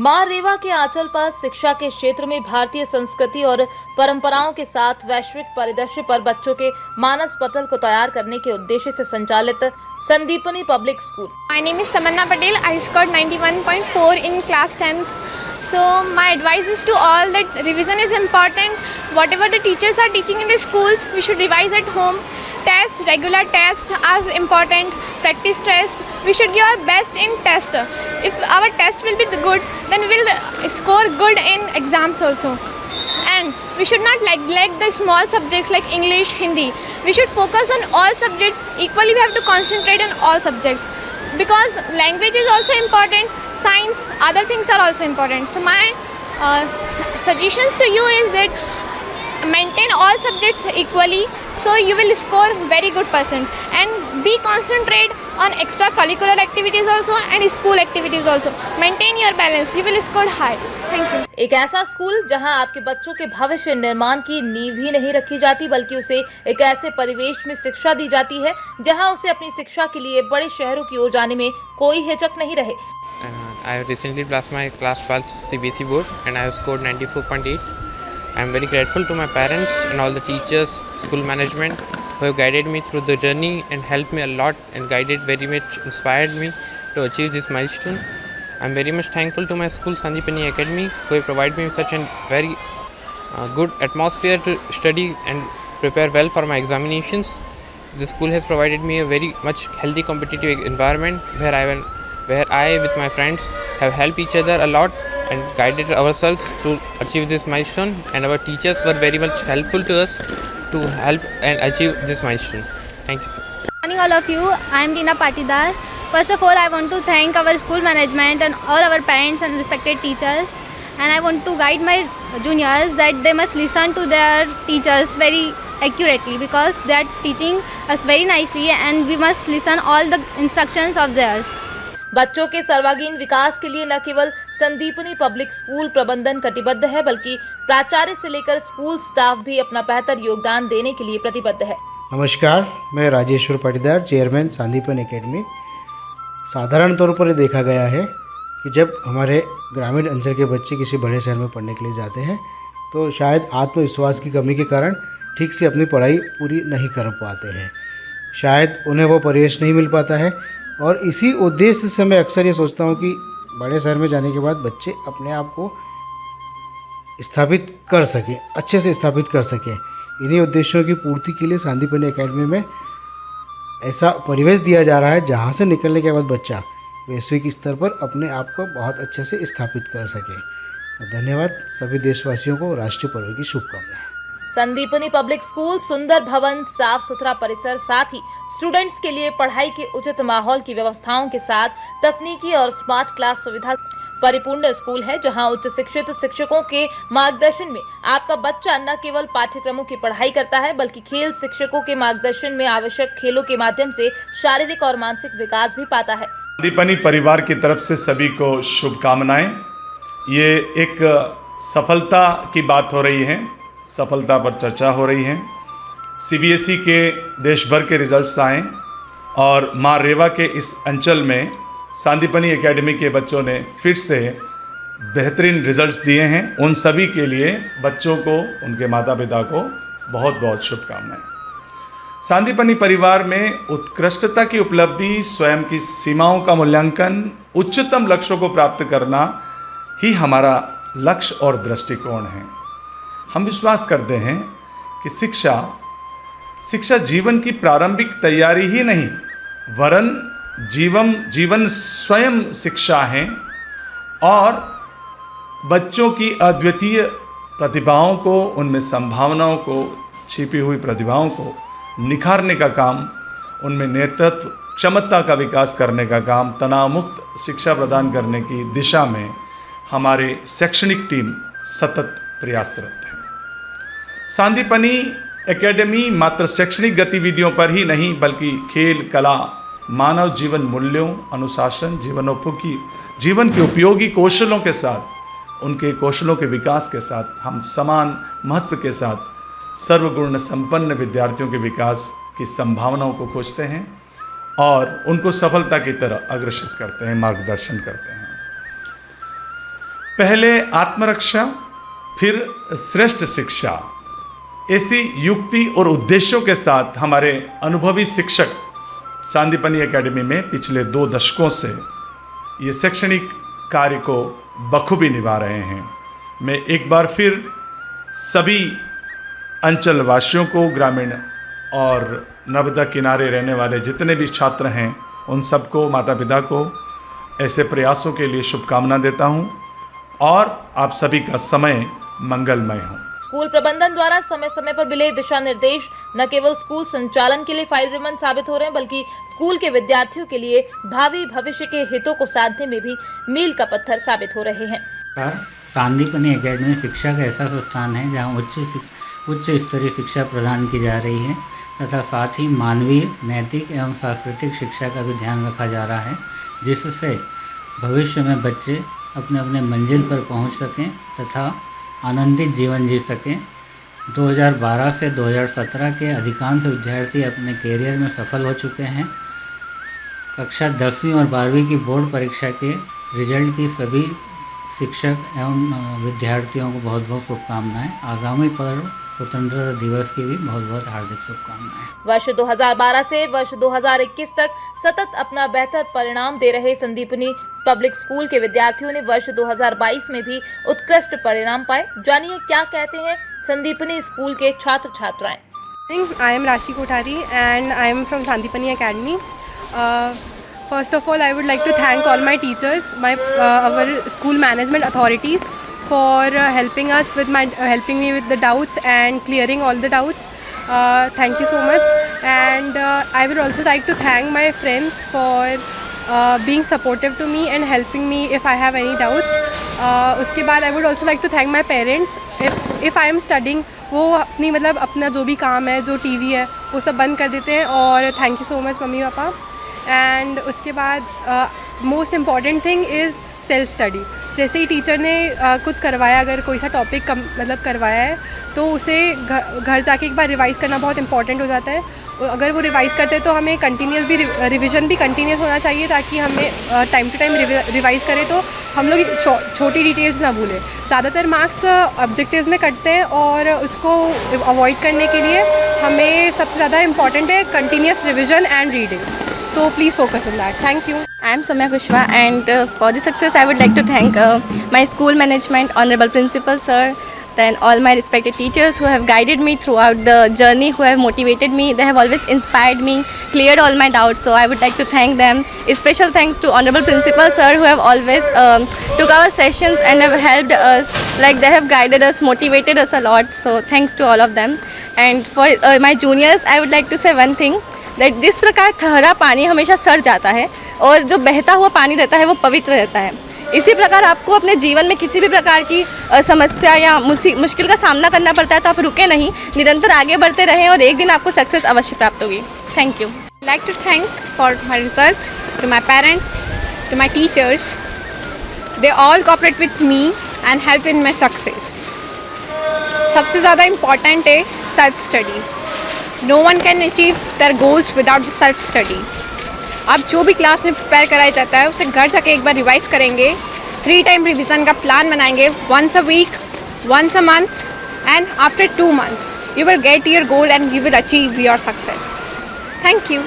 मां रेवा के आंचल पर शिक्षा के क्षेत्र में भारतीय संस्कृति और परंपराओं के साथ वैश्विक परिदृश्य पर बच्चों के मानस पटल को तैयार करने के उद्देश्य से संचालित Sandipani public school. My name is Tamanna Patel. I scored 91.4 in class 10th. So my advice is to all that revision is important. Whatever the teachers are teaching in the schools, we should revise at home. Tests, regular tests are important. Practice test. We should give our best in test. If our test will be good, then we will score good in exams also. And we should not neglect the small subjects like English, Hindi. We should focus on all subjects. Equally, we have to concentrate on all subjects. Because language is also important, science, other things are also important. So my suggestions to you is that maintain all subjects equally, so you will score very good percent, and be concentrate on extracurricular activities also and school activities also. Maintain your balance, you will score high. Thank you. एक ऐसा school जहां आपके बच्चों के भविष्य निर्माण की नींव ही नहीं रखी जाती, बल्कि उसे एक ऐसे परिवेश में शिक्षा दी जाती है जहां उसे अपनी शिक्षा के लिए बड़े शहरों की ओर जाने में कोई हिचक नहीं रहे। I have recently passed my class 12 CBSE board and I have scored 94.8. I am very grateful to my parents and all the teachers, school management who have guided me through the journey and helped me a lot and guided very much, inspired me to achieve this milestone. I am very much thankful to my school Sandeepani Academy who have provided me such a very good atmosphere to study and prepare well for my examinations. The school has provided me a very much healthy competitive environment where I with my friends have helped each other a lot and guided ourselves to achieve this milestone, and our teachers were very much helpful to us to help and achieve this milestone. Thank you, sir. Good morning all of you. I am Tina Patidar. First of all, I want to thank our school management and all our parents and respected teachers, and I want to guide my juniors that they must listen to their teachers very accurately because they are teaching us very nicely and we must listen all the instructions of theirs. बच्चों के सर्वांगीण विकास के लिए न केवल Sandipani public school प्रबंधन कटिबद्ध है, बल्कि प्राचार्य से लेकर स्कूल स्टाफ भी अपना बेहतर योगदान देने के लिए प्रतिबद्ध है। नमस्कार, मैं राजेश्वर पाटीदार, चेयरमैन संदीपनी एकेडमी। साधारण तौर पर ये देखा गया है कि जब हमारे ग्रामीण अंचल के बच्चे किसी बड़े शहर में पढ़ने के लिए जाते हैं तो शायद आत्मविश्वास की कमी के कारण ठीक से अपनी पढ़ाई पूरी नहीं कर पाते हैं, शायद उन्हें वो परिवेश नहीं मिल पाता है। और इसी उद्देश्य से मैं अक्सर ये सोचता हूँ कि बड़े शहर में जाने के बाद बच्चे अपने आप को स्थापित कर सकें, अच्छे से स्थापित कर सकें। इन्हीं उद्देश्यों की पूर्ति के लिए संदीपनी एकेडमी में ऐसा परिवेश दिया जा रहा है जहाँ से निकलने के बाद बच्चा वैश्विक स्तर पर अपने आप को बहुत अच्छे से स्थापित कर सके। धन्यवाद। सभी देशवासियों को राष्ट्रीय पर्व की शुभकामनाएं। संदीपनी पब्लिक स्कूल सुंदर भवन, साफ सुथरा परिसर, साथ ही स्टूडेंट्स के लिए पढ़ाई के उचित माहौल की व्यवस्थाओं के साथ तकनीकी और स्मार्ट क्लास सुविधा परिपूर्ण स्कूल है, जहां उच्च शिक्षित शिक्षकों के मार्गदर्शन में आपका बच्चा न केवल पाठ्यक्रमों की पढ़ाई करता है, बल्कि खेल शिक्षकों के मार्गदर्शन में आवश्यक खेलों के माध्यम से शारीरिक और मानसिक विकास भी पाता है। संदीपनी परिवार की तरफ से सभी को शुभकामनाएं। ये एक सफलता की बात हो रही है, सफलता पर चर्चा हो रही है। सीबीएसई के देश भर के रिजल्ट्स आए और मां रेवा के इस अंचल में संदीपनी एकेडमी के बच्चों ने फिर से बेहतरीन रिजल्ट्स दिए हैं। उन सभी के लिए बच्चों को, उनके माता पिता को बहुत बहुत शुभकामनाएं। संदीपनी परिवार में उत्कृष्टता की उपलब्धि, स्वयं की सीमाओं का मूल्यांकन, उच्चतम लक्ष्यों को प्राप्त करना ही हमारा लक्ष्य और दृष्टिकोण है। हम विश्वास करते हैं कि शिक्षा जीवन की प्रारंभिक तैयारी ही नहीं, वरन जीवन स्वयं शिक्षा है और बच्चों की अद्वितीय प्रतिभाओं को, उनमें संभावनाओं को, छिपी हुई प्रतिभाओं को निखारने का काम, उनमें नेतृत्व क्षमता का विकास करने का काम, तनाव मुक्त शिक्षा प्रदान करने की दिशा में हमारे शैक्षणिक टीम सतत प्रयासरत है। संदीपनी एकेडमी मात्र शैक्षणिक गतिविधियों पर ही नहीं, बल्कि खेल, कला, मानव जीवन मूल्यों, अनुशासन, जीवन के उपयोगी कौशलों के साथ, उनके कौशलों के विकास के साथ हम समान महत्व के साथ सर्वगुण संपन्न विद्यार्थियों के विकास की संभावनाओं को खोजते हैं और उनको सफलता की तरह अग्रसर करते हैं, मार्गदर्शन करते हैं। पहले आत्मरक्षा, फिर श्रेष्ठ शिक्षा, ऐसी युक्ति और उद्देश्यों के साथ हमारे अनुभवी शिक्षक सांदीपनि एकेडमी में पिछले 2 दशकों से ये शैक्षणिक कार्य को बखूबी निभा रहे हैं। मैं एक बार फिर सभी अंचल वासियों को, ग्रामीण और नर्मदा किनारे रहने वाले जितने भी छात्र हैं, उन सबको, माता पिता को ऐसे प्रयासों के लिए शुभकामना देता हूं और आप सभी का समय मंगलमय हो। स्कूल प्रबंधन द्वारा समय समय पर मिले दिशा निर्देश न केवल स्कूल संचालन के लिए फायदेमंद साबित हो रहे हैं, बल्कि स्कूल के विद्यार्थियों के लिए भावी भविष्य के हितों को साधने में भी मील का पत्थर साबित हो रहे हैं। सांदीपनि एकेडमी शिक्षा का ऐसा संस्थान है जहां उच्च स्तरीय शिक्षा प्रदान की जा रही है तथा साथ ही मानवीय, नैतिक एवं सांस्कृतिक शिक्षा का भी ध्यान रखा जा रहा है, जिससे भविष्य में बच्चे अपने अपने मंजिल पर पहुंच सकें तथा आनंदित जीवन जी सकें। 2012 से 2017 के अधिकांश विद्यार्थी अपने कैरियर में सफल हो चुके हैं। कक्षा 10वीं और 12वीं की बोर्ड परीक्षा के रिजल्ट की सभी शिक्षक एवं विद्यार्थियों को बहुत बहुत शुभकामनाएं। आगामी पर्व स्वतंत्रता दिवस की भी बहुत बहुत हार्दिक शुभकामनाएं। वर्ष 2012 से वर्ष 2021 तक सतत अपना बेहतर परिणाम दे रहे संदीपनी पब्लिक स्कूल के विद्यार्थियों ने वर्ष 2022 में भी उत्कृष्ट परिणाम पाए। जानिए क्या कहते हैं संदीपनी स्कूल के छात्र छात्राएं। I am Rashi Kothari and I am from Sandipani Academy. First of all, I would like to thank all my teachers, our school management authorities for helping me with the doubts and clearing all the doubts. Thank you so much. And I would also like to thank my friends for being supportive to me and helping me if I have any doubts. उसके बाद I would also like to thank my parents. If I am studying, वो अपना जो भी काम है, जो TV है, वो सब बंद कर देते हैं और thank you so much mummy papa. And उसके बाद most important thing is self study. जैसे ही टीचर ने कुछ करवाया, अगर कोई सा टॉपिक करवाया है तो उसे घर जाके एक बार रिवाइज़ करना बहुत इंपॉर्टेंट हो जाता है. अगर वो रिवाइज़ करते हैं तो हमें कंटिन्यूस भी रिवीजन भी कंटिन्यूस होना चाहिए, ताकि हमें टाइम टू टाइम रिवाइज़ करें तो हम लोग छोटी डिटेल्स ना भूलें. ज़्यादातर मार्क्स ऑब्जेक्टिव में कटते हैं और उसको अवॉइड करने के लिए हमें सबसे ज़्यादा इम्पॉर्टेंट है continuous revision and reading. So please focus on that. Thank you. I am Soumya Kushwa, and for the success I would like to thank my school management, honorable principal sir, then all my respected teachers who have guided me throughout the journey, who have motivated me. They have always inspired me, cleared all my doubts, so I would like to thank them. A special thanks to honorable principal sir, who have always took our sessions and have helped us, like they have guided us, motivated us a lot, so thanks to all of them. And for my juniors I would like to say one thing, that जिस प्रकार ठहरा पानी हमेशा सड़ जाता है और जो बहता हुआ पानी रहता है वो पवित्र रहता है, इसी प्रकार आपको अपने जीवन में किसी भी प्रकार की समस्या या मुश्किल का सामना करना पड़ता है तो आप रुके नहीं, निरंतर आगे बढ़ते रहें और एक दिन आपको सक्सेस अवश्य प्राप्त होगी. Thank you. I'd like to thank for my result to my parents, to my teachers. They all cooperate with me and help in my success. सबसे ज़्यादा इम्पॉर्टेंट है self study. No one can achieve their goals without the self study. अब जो भी class में prepare कराया जाता है उसे घर जाके एक बार रिवाइज करेंगे, 3 टाइम रिवीजन का प्लान बनाएंगे, once a week, once a month, and after 2 months you will get your goal and you will achieve your success. Thank you.